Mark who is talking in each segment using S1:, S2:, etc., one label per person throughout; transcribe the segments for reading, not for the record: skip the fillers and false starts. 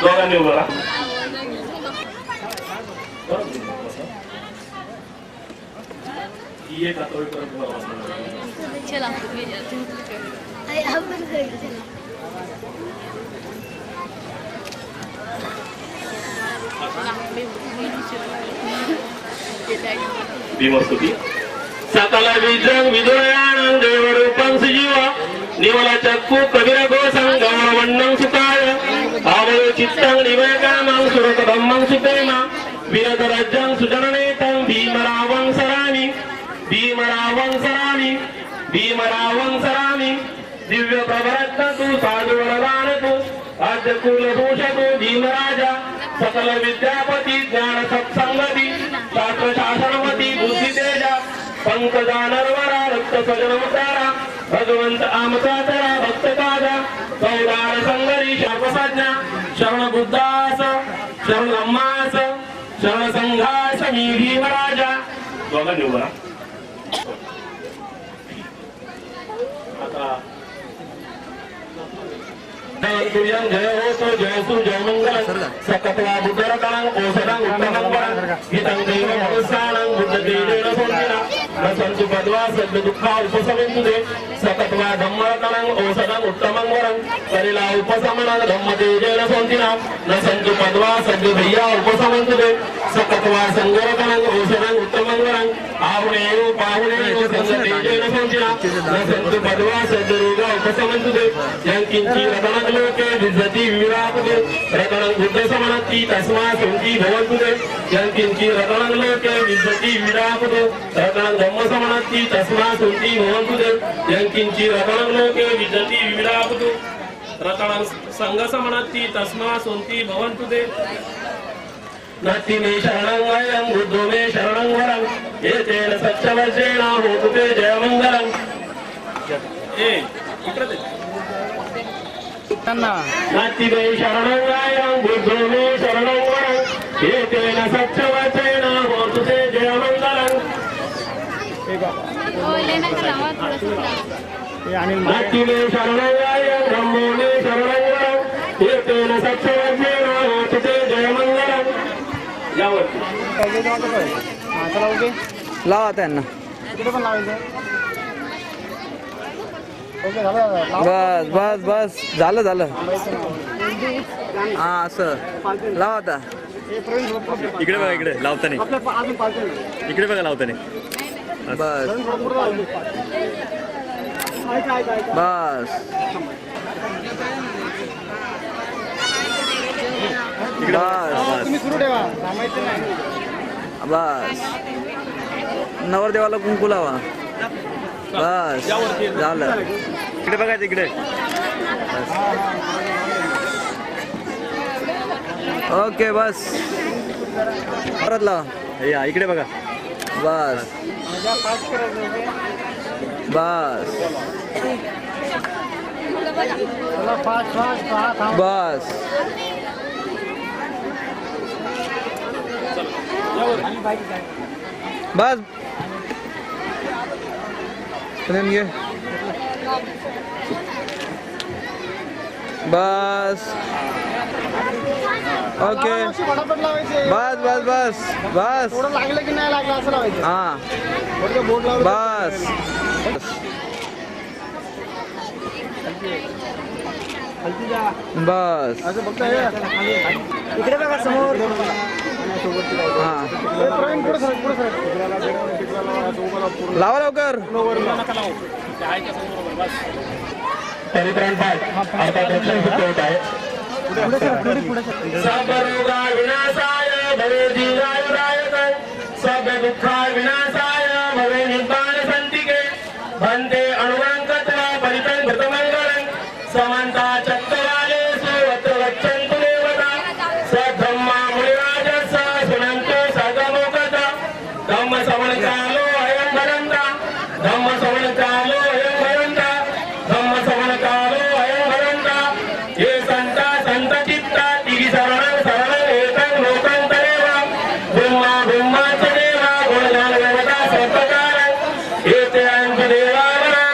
S1: दोघांनी उभं राहा. ये का तो कर
S2: चला
S1: भीमस्तुती. सकल विजं विदुरयानं देवरूपं सजीवा निवला चक्कु कबीर घोषं गौरवन्नं सुताय आवयो चित्तं निवेकामं सुरतधम्मं सुप्रेमा वीरदरज्जं सुजननेतं भीमरावं सरामि भीमरावं सरामि भीमरावं सरामि दिव्य प्रभरत्न तू साधु वरदान तू आद्य कुलभूष तू भीमराजा सकल विद्यापती ज्ञान सत्संगती शास्त्र शासनमती बुद्धि तेजा पंकजा नरवरा रक्त सजन उतारा भगवंत आमचा तरा भक्त काजा सौदार संगरी शार्पसाज्ञा शरण बुद्धास शरण ब्रह्मास शरण संघास मी भीमराजा. दोघांनी उभा राहा. आता जय होतो जय सु जय मंगल सकत्वा बुद्धरकांग ओसदांग उत्तमंगल हितं देव मनुष्याणां बुद्ध तेजेन सोन्निना रसंतु पद्वा सद्द दुःखा उपशमन्तु दे सकत्वा धम्मरकांग ओसदांग उत्तमंगलं करिला उपशमनं धम्म तेजेन सोन्निना रसंतु पद्वा सद्द भैया उपशमन्तु दे सकत्वा संगरकांग ओसदांग उत्तमंगलं आहुणे पाहुणे संग तेजेन सोन्निना रसंतु पद्वा सद्द रोगा उपशमन्तु दे यंकिंची रतन लोके विजती विरापते रतनं बुद्ध समनति तस्मा सुंती भवन्तु दे यंकिंची रतनं लोके विजती विरापते रतनं धम्म समनति तस्मा सुंती भवन्तु दे यंकिंची रतनं लोके विजती विरापते रतनं संग समनति तस्मा सुंती भवन्तु दे. नत्ति मे शरणं वयं बुद्धो मे शरणं वरं एतेन सत्यवचेन होतु ते जयमंगलं. ए इकडे दे. नाती मे शरणं वयं बुद्धो मे शरणं वरं एतेन सत्यवचेन होतु ते जयमंगलं. नाती मे शरणं वयं ब्रह्मो मे शरणं वरं एतेन सत्यवचेन होतु ते जयमंगलं. यावरती
S3: लावा त्यांना. बस बस बस झालं झालं. हा असं लावा आता.
S4: इकडे बघा इकडे लावताना इकडे बघा लावताना
S3: बस बस बस बस नवरदेवाला कुंकू लावा. बस झालं.
S4: इकडे बघा तिकडे.
S3: ओके बस परत लावा.
S4: या इकडे बघा.
S3: बस बस बस बस घे. बस ओके बस बस बस बस
S5: लागलं की नाही लागलं असं लावायचं.
S3: हा
S5: बोर्ड लावलं.
S3: बस बस
S5: असं फक्त इकडे बघा समोर.
S3: हा लावा लवकर.
S1: आता दर्शन होत आहे. सब रोगा विनाशाय भवे दीर्घायुराय सब दुःखा विनाशाय भवे निब्बाण संतिके भन्ते अणुवंकत्वा परितं कृतमंगलं समन्ता चक्रवालेषु अत्र गच्छन्तु देवता सद्धम्मा मुनिराजस्य शृण्वन्तु सगमोकता धम्म श्रवणकालो अयं भरन्ता धम्म श्रवणकालो अयं भरन्ता धम्म श्रवणकालो अयं भरन्ता ये संता संत चित्ता तिरि शरणं शरणं एतं लोकं तदेव ब्रह्मा ब्रह्माच देवा गुणगान देवता सर्वकारं एते अंत देवावरा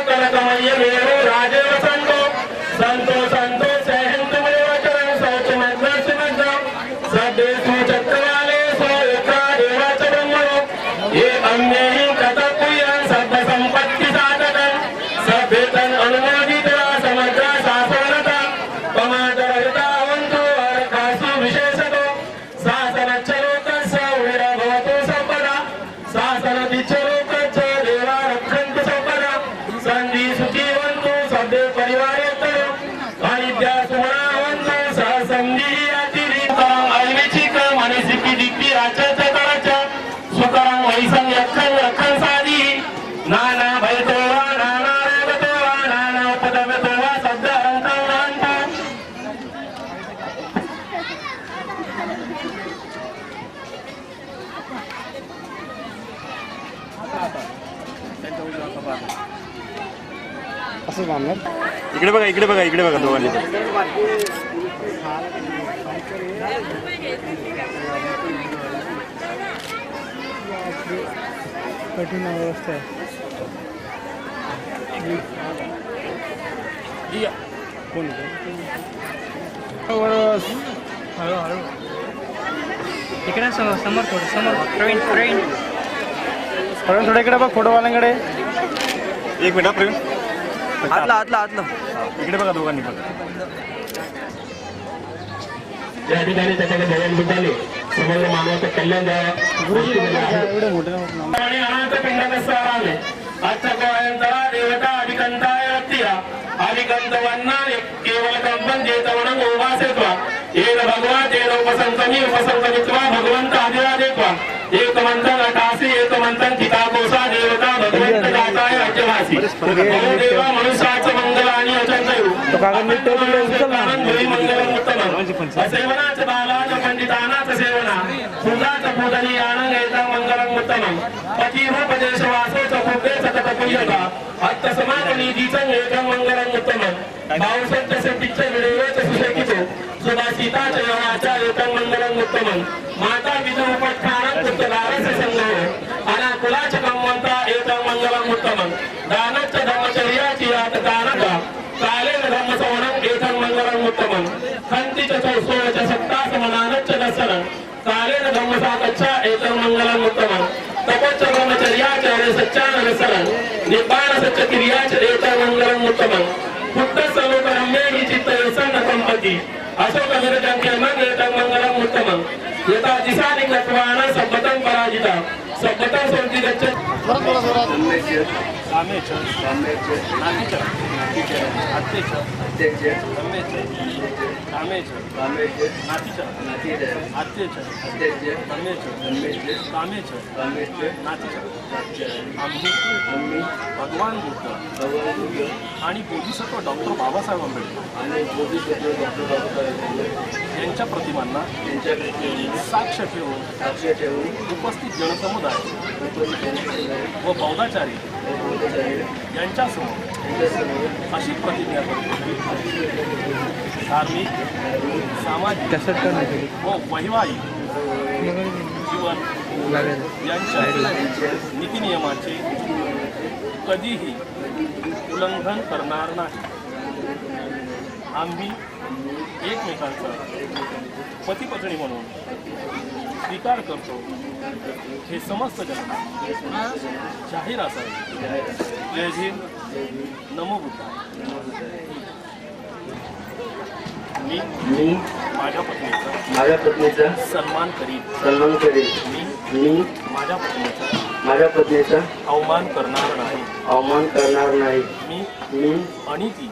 S5: असं बांधणार
S4: इकडे बघा इकडे बघा इकडे बघा दोघांनी पण.
S5: कठीण अवस्था आहे. कोण हळूहळू इकडे समोर थोडं समोर प्रवीण प्रवीण प्रवीण थोडं इकडे बघ फोटोवाल्यांकडे.
S4: एक मिनिट हा, प्रवीण
S3: आतला आतला आतला
S4: इकडे बघा दोघांनी पण.
S1: या ठिकाणी त्याच्याकडे भजन बुद्धाले समग्र मानवाचं कल्याण
S5: एवढे मोठे
S1: आणि अनंत पिंडाचा साराने आजच्या गोयंतरा देवता अधिकंताय रत्तिया अधिकंतवन्ना केवल कंपन जेतवनं गोवासेत्वा येन भगवा तेन उपसंतमित्वा भगवंत आदिरादेत्वा एकमंतं अटासी एकमंतं चिताकोसा देवता भगवंत जाताय राज्यवासी देवा मनुष्याचं मंगल आणि अचंतयु मंगलम उत्तमं असेवनाच बालाच पंडितानाच सेवना सुजाच पूजनी आनंद एतं मंगलम उत्तमं पतिरूपदेश वासोच पुत्रे सततपुयता अत्त समागनीतीचं एकं मंगलम उत्तमं भावसत्य सतीच्च विडेवेच सुशेकितो सुभाषिताच यमाचा एकं मंगलम उत्तमं माता विदुपस्थानं पुत्रदारस्य संगो अनाकुलाच कम्मंता एकं मंगलम उत्तमं दानच्च धर्मचर्याची यात दानका कालेन धर्मसवनं एकं मंगलम उत्तमं खंतिच चौसोच सत्तास मनानच्च दर्शनं कालेन धर्मसाकच्चा एकं मंगलम उत्तमं तपोच्च ब्रह्मचर्याच सच्चान दर्शनं निब्बाण सच्च क्रियाच एकं मंगलम उत्तमं बुद्ध सर्वकर्मे हि चित्तयसन संपत्ति अशोक विरजंकेमं एकं मंगलम उत्तमं यथा दिशानि गत्वान सब्बतं पराजिता सब्बतं सोंति गच्छ
S6: आम्ही भगवान बुद्ध आणि बोधिसत्व डॉक्टर बाबासाहेब आंबेडकर यांच्या प्रतिमांना साक्ष ठेवून उपस्थित जनसमुदाय व बौद्धाचारी यांच्यासमोर अशी प्रतिज्ञा करतो. धार्मिक सामाजिक व वैवाहिक जीवन यांच्या नीतिनियमाचे कधीही उल्लंघन करणार नाही. आम्ही एकमेकांचा पती पत्नी म्हणून स्वीकार करतो हे समस्त जगाला जाहीर असावे. जय भीम, नमो बुद्धाय.
S1: मी
S6: माझ्या
S1: माझ्या पत्नीचा
S6: सन्मान करीन.
S1: मी
S6: माझ्या पत्नीचा अवमान करणार नाही. मी अनिती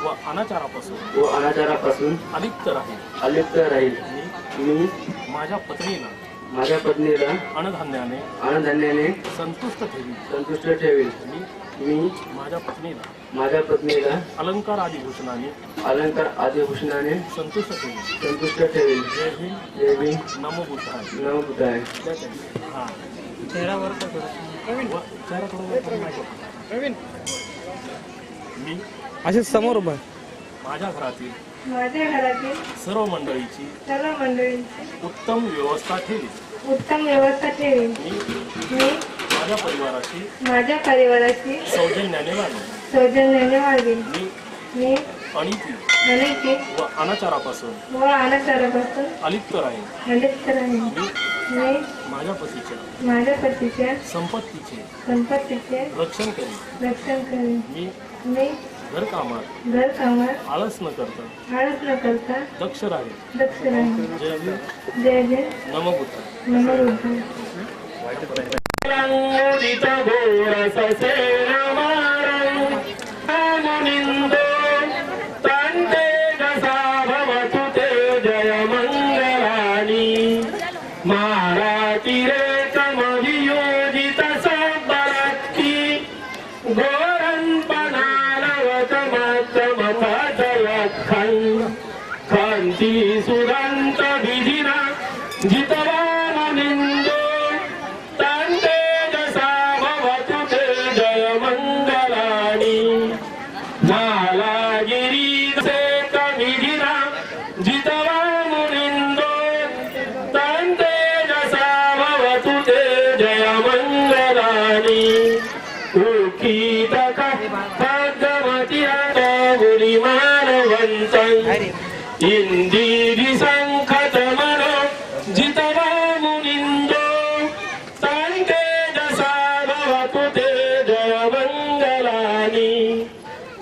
S6: व अनाचारापासून अलिप्त राहील. मी माझ्या पत्नीला अनधान्याने संतुष्ट ठेवील. मी माझ्या पत्नीला अलंकार आदी भूषणाने संतुष्ट ठेवील. जय भीम, नमो बुद्धाय. मी
S3: असे समोर उभा
S6: माझ्या घरातील सर्व मंडळीची उत्तम व्यवस्था ठेवी. मी माझ्या परिवाराशी सौजन्याने वागेन. मी अनिती व अनाचारापासून अलिप्त राहीन. मी माझ्या पतीच्या संपत्तीचे रक्षण करेन. मी घरकामात आळस न करता दक्ष राहील. जय भीम, नमो बुद्धाय.
S1: उदित घोर ससेना मारं मुनिंदो तांते कसा भवतु ते जय मंगलानि मारातिरेकमभियोजित सबरक्ति घोरन्पनालवतमतमथजयखन् कान्ति सुरन्त विधिना जितवा मुनिंदो दुःखी तका भागवती गुरी मानवंतं इंदिरी संखत मनो जितवा मुनिंदो सांते जसा भवतु ते जय मंगलानि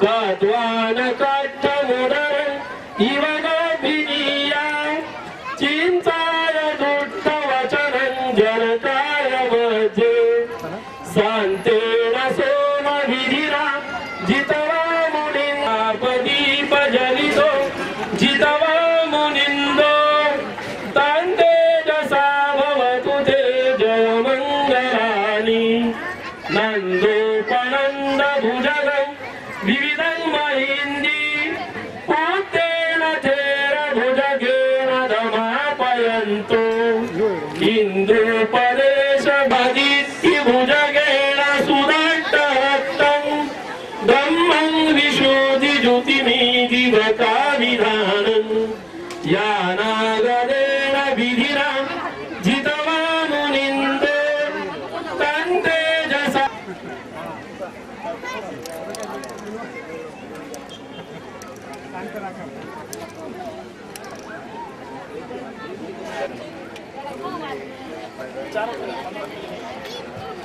S1: कद्वान कट्ट मुदर इवगोभिनिया चिंताय दुष्ट वचनं जनताय मध्ये शांतेन सोमभिधिरा जितवा मुनिंदा प्रदीप जलितो जितवा मुनिंदो तांते जसा भवतु ते जय मंगलानि नंदोपनंद भुजगं विविधं महिंदी पुत्रेण थेर भुजगेन धमापयन्तो इंद्रोपदेश भदित्य भुजगेन सुदट्टरक्तं ब्रह्मं विशोधि ज्योतिमीधिवकाविधानं यानागरेण विधिना जितवा मुनिन्दो तन्तेजसा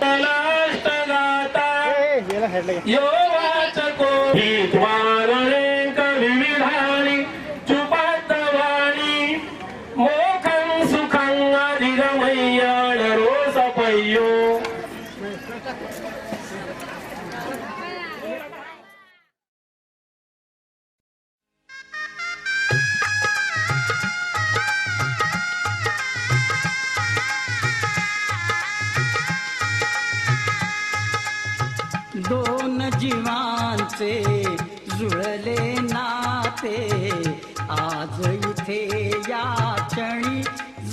S1: लाष्टगाता यो वाचको हित्वारणेक विविधानि चुपातवाणी मोखं सुखं अधिगमय्याण रोसपय्यो
S7: दोन जीवांचे जुळले नाते आज इथे या क्षणी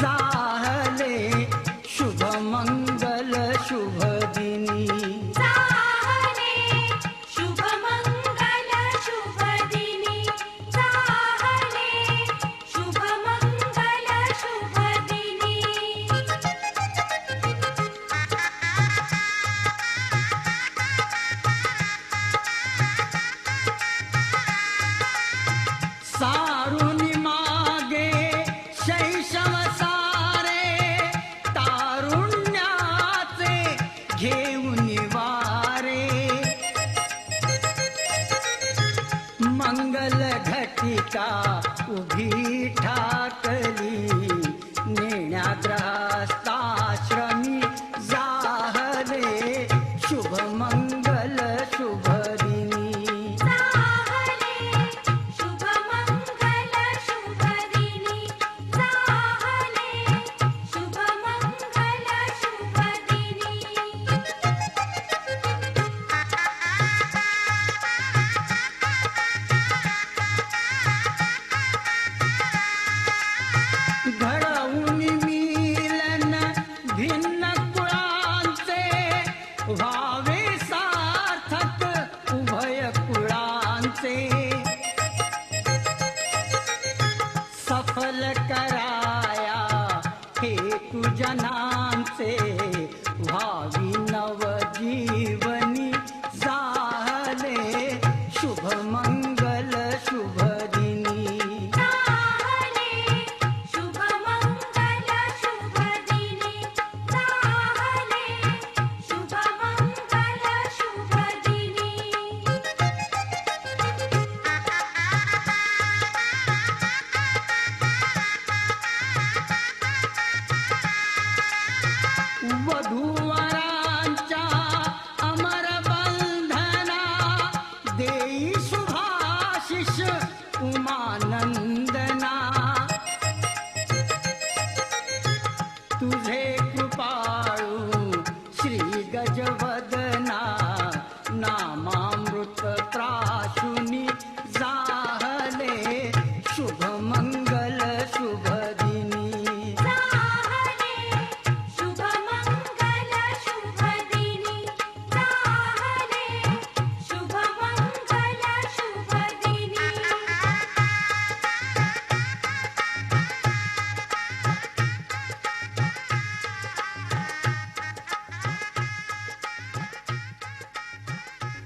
S7: जाहले शुभ मंगल शुभ दिनी
S2: शुभ मंगल शुभ दिनी शुभ मंगल शुभ दिनी
S7: सारुनी मागे शैशव सारे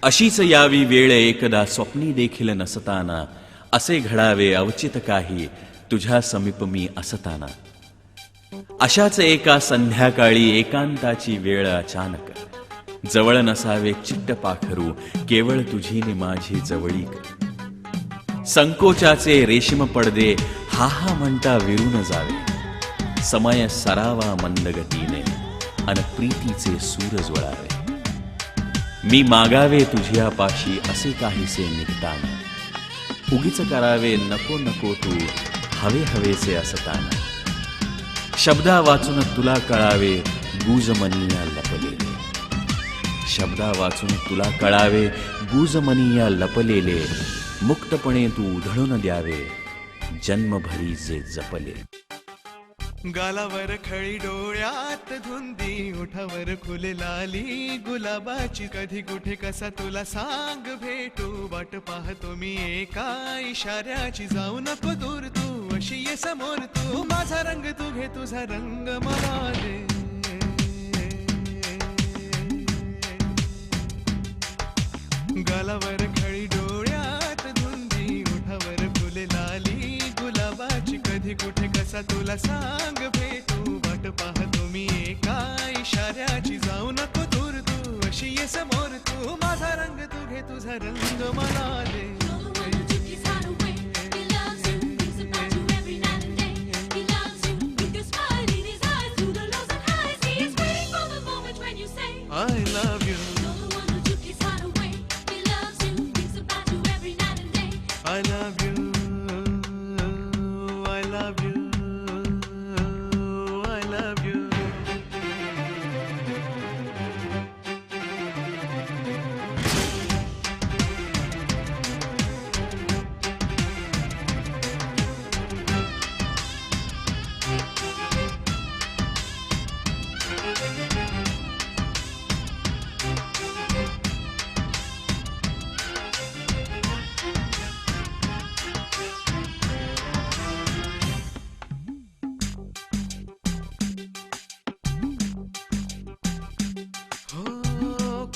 S8: अशीच यावी वेळ एकदा स्वप्नी देखील नसताना, असे घडावे अवचित काही तुझ्या समीप मी असताना. अशाच एका संध्याकाळी एकांताची वेळ अचानक, जवळ नसावे चिट्ट पाखरू केवळ तुझी नि माझी जवळीक. संकोचाचे रेशीम पडदे हा हा म्हणता विरून जावे, समय सरावा मंदगतीने अन प्रीतीचे सूर ज्वळावे. मी मागावे तुझ्यापाशी असे काहीसे निघताना, उगीच करावे नको नको तू हवे हवेसे असताना. शब्दा वाचून तुला कळावे गुजमनिया लपलेले, शब्दा वाचून तुला कळावे गुजमनिया लपलेले. मुक्तपणे तू उधळून द्यावे जन्मभरी जे जपले.
S9: गालावर खळी डोळ्यात धुंदी, ओठावर फुले लाली गुलाबाची. कधी कुठे कसा तुला सांग भेटू, वाट पाहतो मी एका इशाऱ्याची. जाऊ नको दूर तू अशी ये समोर तू, माझा रंग तू घे तुझा रंग मला दे. गालावर खळी डोळ्यात धुंदी, ओठावर फुले लाली गुलाबाची. कधी कुठे कसा तुला सांग भेटू, वाट पाहतो मी एका इशाऱ्याची. जाऊ नको दूर तू अशी ये समोर तू, माझा रंग तू घे तुझा रंग मला दे. I love you. I love you. I love you. I love you.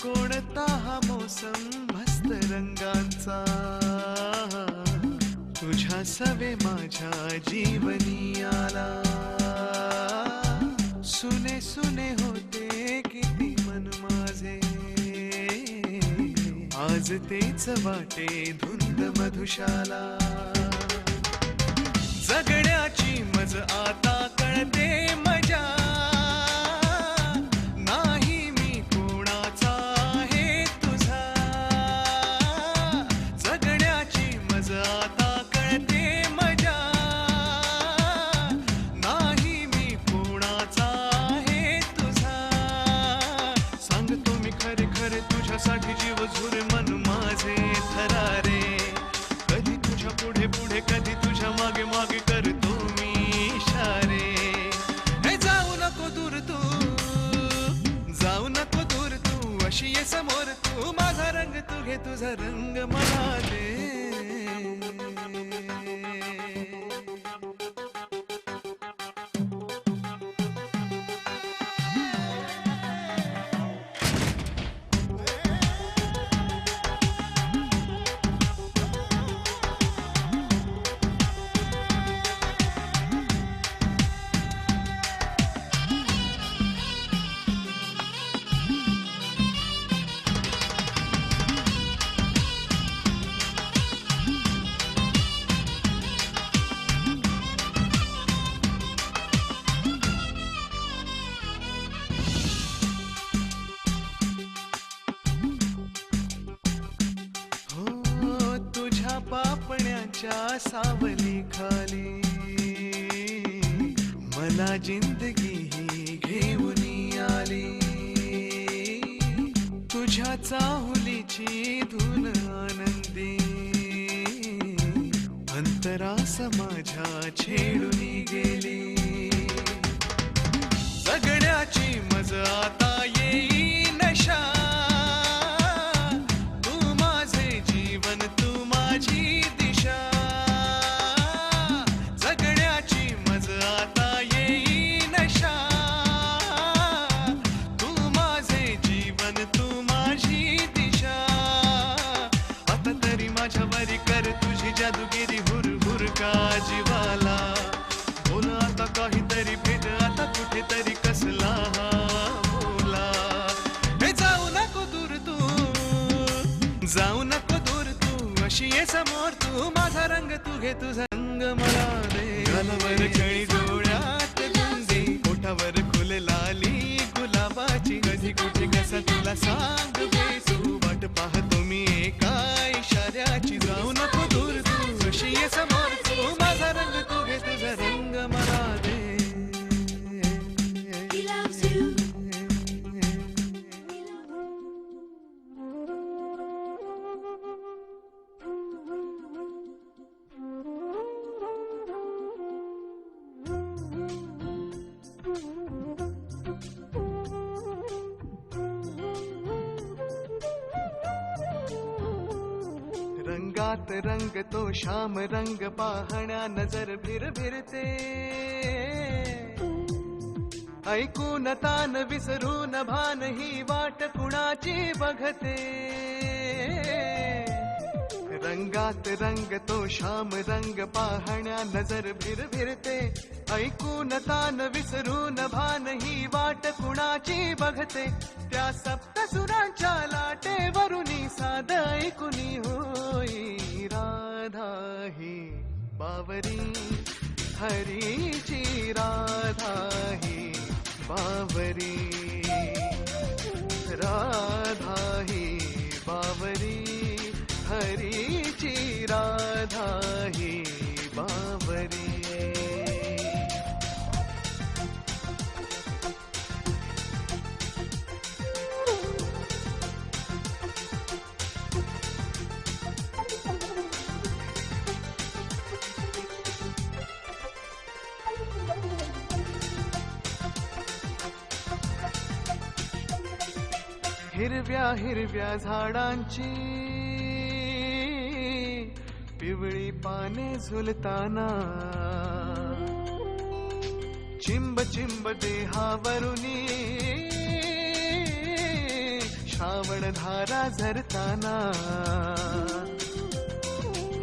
S9: कोणता हा मोसम मस्त रंगांचा, तुझ्या सवे माझ्या जीवनी आला. सुने सुने होते किती मन माझे, आज तेच वाटे धुंद मधुशाला. जगण्याची मज आता कळते मजा, साठी जीव झुरे मन माझे थरारे. कधी तुझ्या पुढे पुढे कधी तुझ्या मागे मागे करतो मी इशारे. हे जाऊ नको दूर तू, जाऊ नको दूर तू अशी ये समोर तू. माझा रंग तू घे तुझा रंग मला दे. पापण्याच्या सावली खाली मला जिंदगी ही घेऊन आली. तुझ्या चाहुलीची धून आनंदी, अंतरास माझ्या छेडून गेली. जगण्याची मज आता येई नशा, तू माझे जीवन तू माझी दिशा. जगण्याची मज आता येई नशा, तू माझे जीवन तू माझी दिशा. जादूगिरी हुर हुर का जीवाला बोल आता काहीतरी भेट आता कुठेतरी कसला हा बोला हे जाऊ नको दूर तू जाऊ नको दूर तू अशी ये समोर तू माझा रंग तू घे तुझा रंग मला दे गालावर खळी डोळ्यात गुंदी ओठावर फुल लाली गुलाबाची कधी कुठे कसा तुला सांग तू वाट पाहतो मी एका इशाऱ्याची जाऊ नको दूर तू अशी ये समोर तू माझा रंग तू घे तुझा रंग मला दे
S2: He loves you.
S9: रंगात रंग तो श्याम रंग पाहण्या नजर भिरभिरते ऐकून तान विसरून भान ही वाट कुणाची बघते रंगात रंग तो श्याम रंग पाहण्या नजर भिरभिरते ऐकून तान विसरून भान ही वाट कुणाची बघते त्या सप्तसुरांच्या लाटेवरुनी साध ऐकुनी होई राधा ही बावरी हरीची राधा ही बावरी राधा ही बावरी हरीची राधा ही बावरी हिरव्या हिरव्या झाडांची पिवळी पाने झुलताना चिंब चिंब देहावरुनी श्रावण धारा झरताना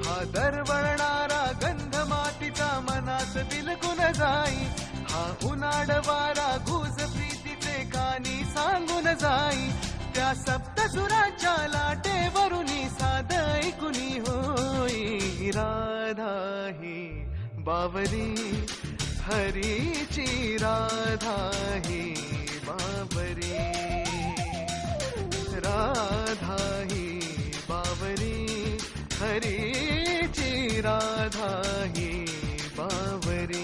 S9: हा दरवळणारा गंध मातीचा मनात बिलगुन जाई हा उन्हाळवारा घुस प्रीतीचे कानी सांगून जाई त्या सप्तसुराच्या लाटेवरुनी साध ऐकुनी होई राधा ही बावरी हरीची राधा ही बावरी राधा ही बावरी हरीची राधा ही बावरी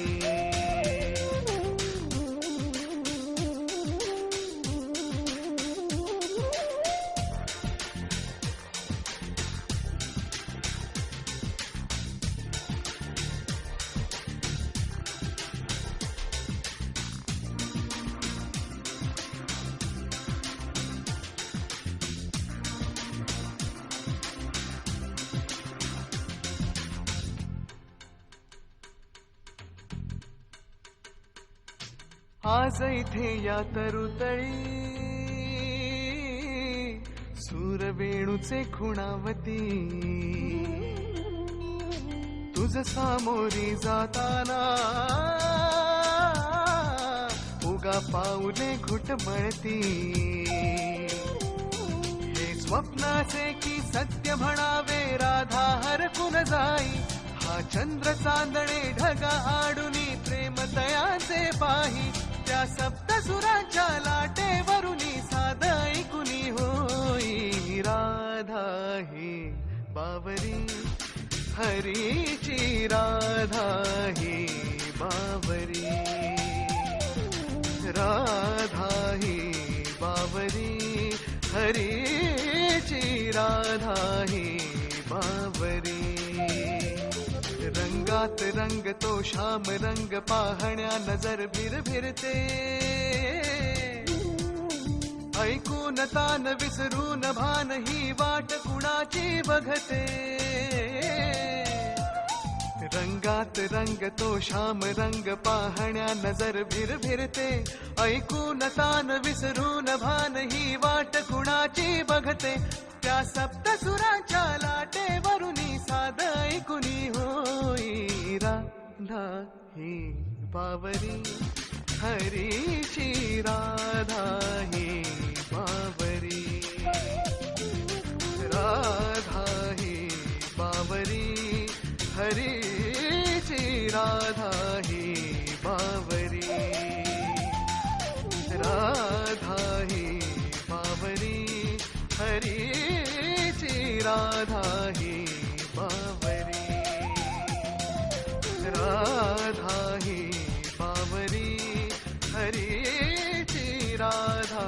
S9: आज इथे या तरुतळी सूरवेणूचे खुणावती तुझ सामोरी जाताना उगा पाऊले घुटमळती हे स्वप्नाचे की सत्य म्हणावे राधा हरकून जाई हा चंद्र चांदणे ढगा आडुनी प्रेम दयाचे पाही त्या सप्तसुरांच्या लाटेवरुनी साध ऐकुनी होई राधा ही बावरी हरीची राधा ही बावरी राधा ही बावरी हरीची राधा ही बावरी रंगात रंग तो श्याम रंग पाहण्या नजर भिरभिरते ऐकून तान विसरून भान ही वाट कुणाची बघते रंगात रंग तो श्याम रंग पाहण्या नजर भिरभिरते ऐकून तान विसरून भान ही वाट कुणाची बघते त्या सप्तसुरांच्या लाटेवरुनी साध ऐकुनी राधा ही बावरी हरीची राधा ही बावरी राधा ही बावरी हरीची राधा ही बावरी राधा ही बावरी हरीची राधा ही बावरी राधा ही बावरी हरीची राधा